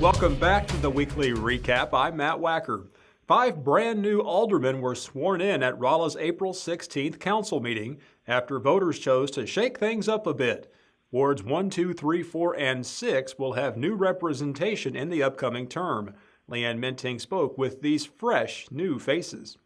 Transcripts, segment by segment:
Welcome back to the weekly recap. I'm Matt Wacker. 5 brand new aldermen were sworn in at Rolla's April 16th council meeting after voters chose to shake things up a bit. Wards 1, 2, 3, 4, and 6 will have new representation in the upcoming term. Leanne Minting spoke with these fresh new faces.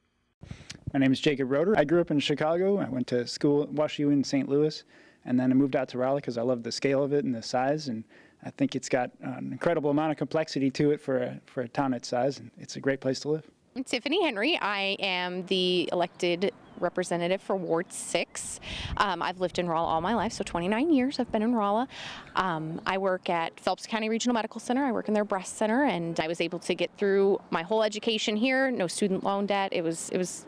My name is Jacob Roeder. I grew up in Chicago. I went to school at WashU in St. Louis, and then I moved out to Raleigh because I love the scale of it and the size, and I think it's got an incredible amount of complexity to it for a town its size, and it's a great place to live. I'm Tiffany Henry. I am the elected representative for Ward 6. I've lived in Rolla all my life, so 29 years I've been in Rolla. I work at Phelps County Regional Medical Center. I work in their breast center, and I was able to get through my whole education here, no student loan debt.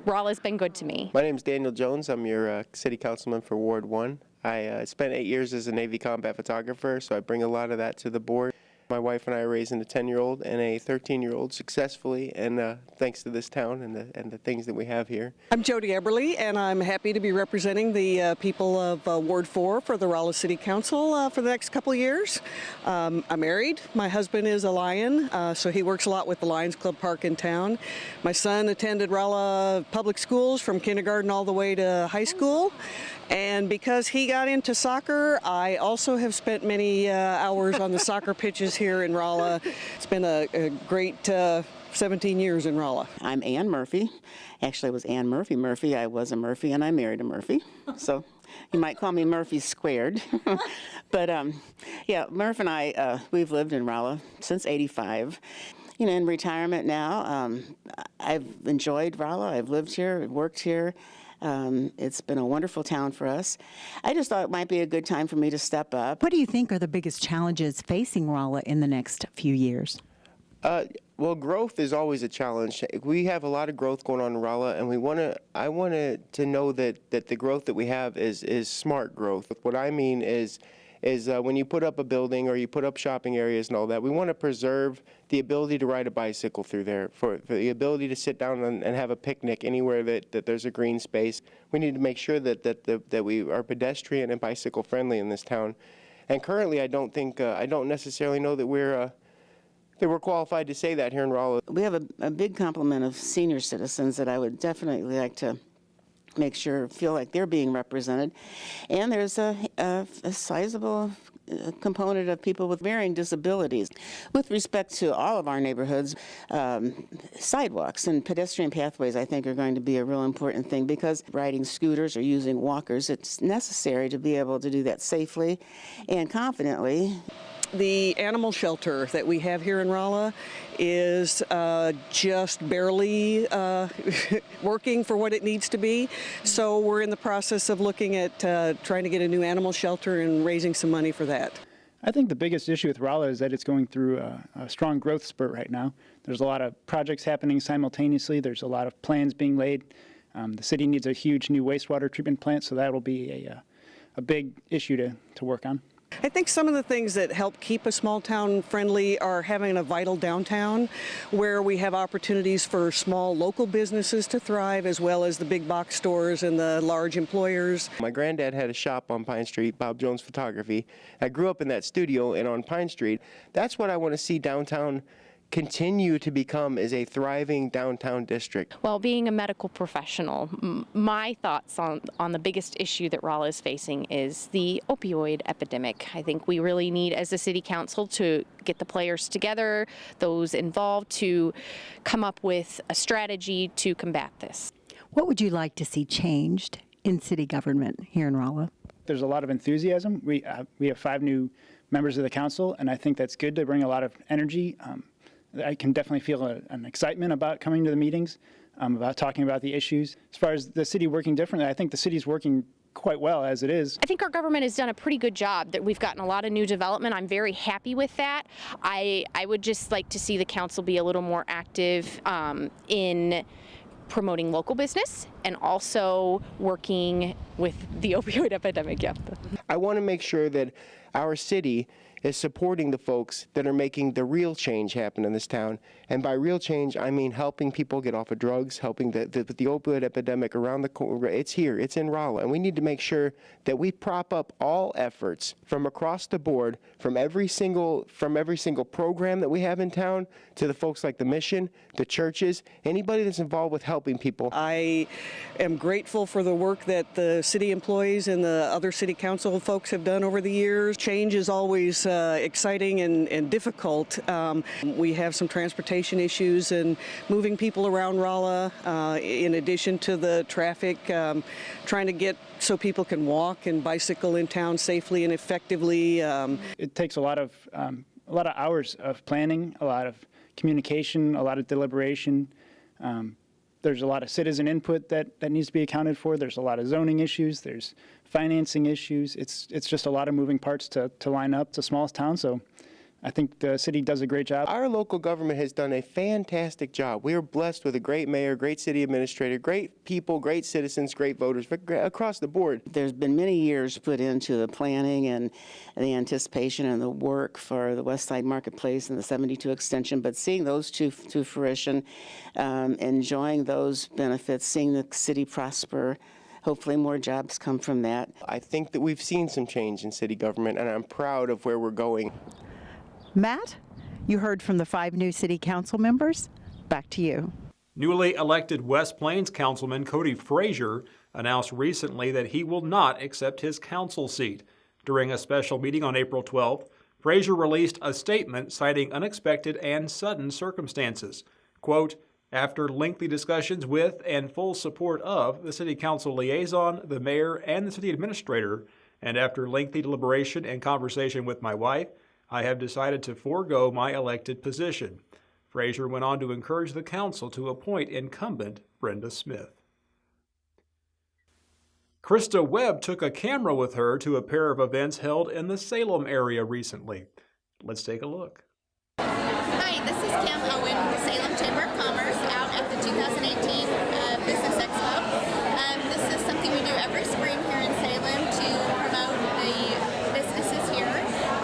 Rolla's been good to me. My name is Daniel Jones. I'm your city councilman for Ward 1. I spent 8 years as a Navy combat photographer, so I bring a lot of that to the board. My wife and I are raising a 10-year-old and a 13-year-old successfully, and thanks to this town and the things that we have here. I'm Jody Eberly, and I'm happy to be representing the people of Ward 4 for the Rolla City Council for the next couple of years. I'm married. My husband is a Lion, so he works a lot with the Lions Club Park in town. My son attended Rolla Public Schools from kindergarten all the way to high school. And because he got into soccer, I also have spent many hours on the soccer pitches here in Rolla. It's been a great 17 years in Rolla. I'm Ann Murphy. Actually, it was Ann Murphy. I was a Murphy, and I married a Murphy. So you might call me Murphy squared. But yeah, Murph and I, we've lived in Rolla since '85. You know, in retirement now. I've enjoyed Rolla. I've lived here, worked here. It's been a wonderful town for us. I just thought it might be a good time for me to step up. What do you think are the biggest challenges facing Rolla in the next few years? Well, growth is always a challenge. We have a lot of growth going on in Rolla, and I want to know that the growth that we have is smart growth. What I mean is when you put up a building or you put up shopping areas and all that, we want to preserve the ability to ride a bicycle through there, for the ability to sit down and have a picnic anywhere that there's a green space. We need to make sure that we are pedestrian and bicycle friendly in this town. And currently, I don't necessarily know that we're qualified to say that here in Rolla. We have a big complement of senior citizens that I would definitely like to feel like they're being represented. And there's a sizable component of people with varying disabilities. With respect to all of our neighborhoods, sidewalks and pedestrian pathways, I think, are going to be a real important thing, because riding scooters or using walkers, it's necessary to be able to do that safely and confidently. The animal shelter that we have here in Rolla is just barely working for what it needs to be. So we're in the process of looking at trying to get a new animal shelter and raising some money for that. I think the biggest issue with Rolla is that it's going through a strong growth spurt right now. There's a lot of projects happening simultaneously. There's a lot of plans being laid. The city needs a huge new wastewater treatment plant, so that will be a big issue to work on. I think some of the things that help keep a small town friendly are having a vital downtown where we have opportunities for small local businesses to thrive, as well as the big box stores and the large employers. My granddad had a shop on Pine Street, Bob Jones Photography. I grew up in that studio and on Pine Street. That's what I want to see downtown continue to become, is a thriving downtown district. Well, being a medical professional, my thoughts on the biggest issue that Rolla is facing is the opioid epidemic. I think we really need, as a city council, to get the players together, those involved, to come up with a strategy to combat this. What would you like to see changed in city government here in Rolla? There's a lot of enthusiasm. We have 5 new members of the council, and I think that's good to bring a lot of energy. I can definitely feel an excitement about coming to the meetings, about talking about the issues. As far as the city working differently, I think the city's working quite well as it is. I think our government has done a pretty good job. That we've gotten a lot of new development. I'm very happy with that. I would just like to see the council be a little more active in promoting local business and also working with the opioid epidemic. Yeah. I want to make sure that our city is supporting the folks that are making the real change happen in this town. And by real change, I mean helping people get off of drugs, helping the opioid epidemic around the corner. It's here, it's in Rolla, and we need to make sure that we prop up all efforts from across the board, from every single program that we have in town, to the folks like the mission, the churches, anybody that's involved with helping people. I am grateful for the work that the city employees and the other city council folks have done over the years. Change is always exciting and difficult. We have some transportation issues and moving people around Rolla, in addition to the traffic, trying to get so people can walk and bicycle in town safely and effectively. It takes a lot of hours of planning, a lot of communication, a lot of deliberation. There's a lot of citizen input that needs to be accounted for. There's a lot of zoning issues. There's financing issues. It's just a lot of moving parts to line up. It's a small town, so I think the city does a great job. Our local government has done a fantastic job. We are blessed with a great mayor, great city administrator, great people, great citizens, great voters across the board. There's been many years put into the planning and the anticipation and the work for the West Side Marketplace and the 72 extension, but seeing those to fruition, enjoying those benefits, seeing the city prosper, hopefully more jobs come from that. I think that we've seen some change in city government, and I'm proud of where we're going. Matt, you heard from the 5 new city council members. Back to you. Newly elected West Plains Councilman Cody Frazier announced recently that he will not accept his council seat. During a special meeting on April 12th, Frazier released a statement citing unexpected and sudden circumstances. Quote, "After lengthy discussions with and full support of the city council liaison, the mayor, and the city administrator, and after lengthy deliberation and conversation with my wife, I have decided to forego my elected position." Frazier went on to encourage the council to appoint incumbent Brenda Smith. Krista Webb took a camera with her to a pair of events held in the Salem area recently. Let's take a look. Hi, this is Kim Owen with the Salem Chamber of Commerce out at the 2018 Business Expo. This is something we do every spring here in Salem to promote the businesses here.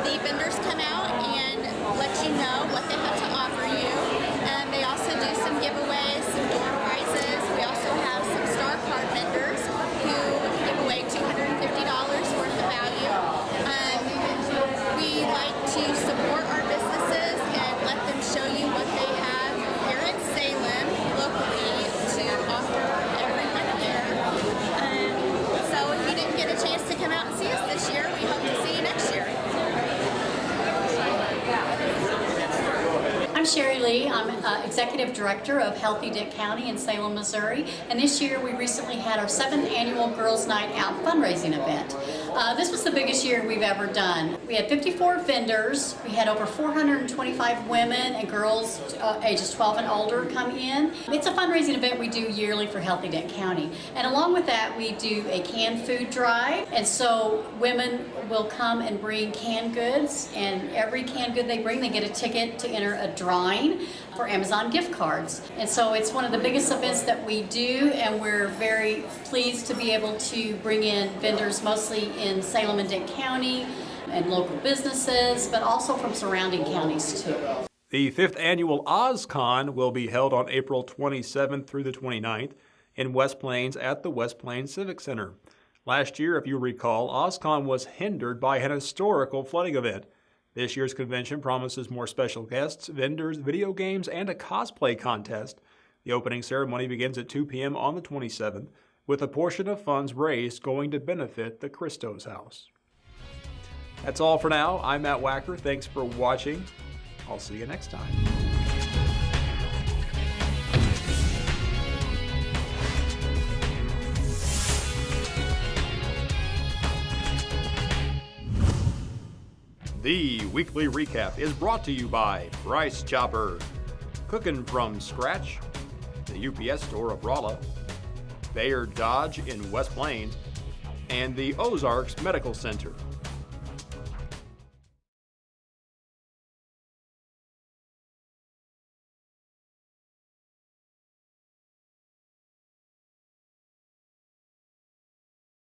The vendors come out and let you know what they have to offer you. They also do some giveaways, some door prizes. We also have some star card vendors who give away $250 worth of value. We like to support our businesses and let them show you what they have here in Salem locally to offer everyone here. So if you didn't get a chance to come out and see us this year, we hope to see you next year. I'm Sherry Lee. I'm Executive Director of Healthy Dick County in Salem, Missouri. And this year we recently had our 7th annual Girls Night Out fundraising event. This was the biggest year we've ever done. We had 54 vendors. We had over 425 women and girls ages 12 and older come in. It's a fundraising event we do yearly for Healthy Dick County. And along with that, we do a canned food drive. And so women will come and bring canned goods, and every canned good they bring, they get a ticket to enter a drawing for Amazon gift cards. And so it's one of the biggest events that we do, and we're very pleased to be able to bring in vendors mostly in Salem and Dick County and local businesses, but also from surrounding counties too. The 5th annual OzCon will be held on April 27th through the 29th in West Plains at the West Plains Civic Center. Last year, if you recall, OzCon was hindered by an historical flooding event. This year's convention promises more special guests, vendors, video games, and a cosplay contest. The opening ceremony begins at 2 p.m. on the 27th, with a portion of funds raised going to benefit the Christos House. That's all for now. I'm Matt Wacker. Thanks for watching. I'll see you next time. The Weekly Recap is brought to you by Rice Chopper, cooking from scratch, the UPS store of Rolla, Bayard Dodge in West Plains, and the Ozarks Medical Center.